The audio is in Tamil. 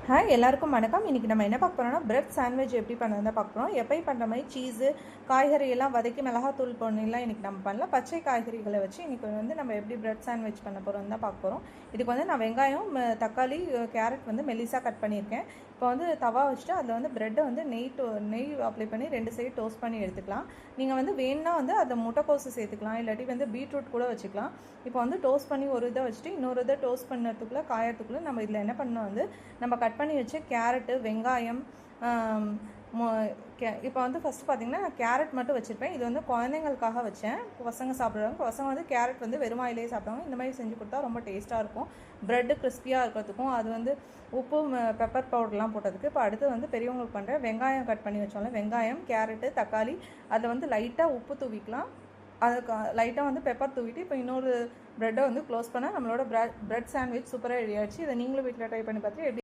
ஹாய் எல்லாருக்கும் வணக்கம். இன்றைக்கி நம்ம என்ன பார்க்க போகிறோம்னா பிரெட் சாண்ட்விச் எப்படி பண்ணுறதா பார்க்க போகிறோம். எப்பயும் பண்ணுற மாதிரி சீஸு காய்கறியெல்லாம் வதக்கி மிளகாத்தூள் பொண்ணுலாம் இன்றைக்கி நம்ம பண்ணல. பச்சை காய்கறிகளை வச்சு இன்றைக்கி வந்து நம்ம எப்படி பிரெட் சாண்ட்விச் பண்ண போகிறோம் தான் பார்க்க போகிறோம். இதுக்கு வந்து நான் வெங்காயம், தக்காளி, கேரட் வந்து மெல்லிஸாக கட் பண்ணியிருக்கேன். இப்போ வந்து தவா வச்சுட்டு அதில் வந்து ப்ரெட்டை வந்து நெய் அப்ளை பண்ணி 2 சைடு டோஸ்ட் பண்ணி எடுத்துக்கலாம். நீங்கள் வந்து வேணுன்னா வந்து அதை முட்டைக்கோசு சேர்த்துக்கலாம், இல்லாட்டி வந்து பீட்ரூட் கூட வச்சுக்கலாம். இப்போ வந்து டோஸ்ட் பண்ணி ஒரு இதை வச்சுட்டு இன்னொரு இதை டோஸ்ட் பண்ணுறதுக்குள்ளே காயறதுக்குள்ளே நம்ம இதில் என்ன பண்ணோம் வந்து நம்ம கட் பண்ணி வச்சு கேரட்டு, வெங்காயம், இப்போ வந்து ஃபஸ்ட்டு பார்த்திங்கன்னா நான் கேரட் மட்டும் வச்சுருப்பேன். இது வந்து குழந்தைங்களுக்காக வச்சேன். பசங்க சாப்பிட்றாங்க. பசங்க வந்து கேரட் வந்து வெறும் வாயிலே சாப்பிடுவாங்க. இந்த மாதிரி செஞ்சு கொடுத்தா ரொம்ப டேஸ்ட்டாக இருக்கும். ப்ரெட்டு கிறிஸ்பியாக இருக்கிறதுக்கும் அது வந்து உப்பு பெப்பர் பவுடர்லாம் போட்டதுக்கு. இப்போ அடுத்து வந்து பெரியவங்களுக்கு பண்ணுறேன். வெங்காயம் கட் பண்ணி வச்சோம்ல, வெங்காயம், கேரட்டு, தக்காளி, அதில் வந்து லைட்டாக உப்பு தூவிக்கலாம். அதுக்கு லைட்டாக வந்து பெப்பர் தூவிட்டு இப்போ இன்னொரு ப்ரெட்டை வந்து க்ளோஸ் பண்ணால் நம்மளோட ப்ரெட் சாண்ட்விச் சூப்பராக ரெடி ஆகிடுச்சு. இதை நீங்களும் வீட்டில் ட்ரை பண்ணி பார்த்துட்டு எப்படி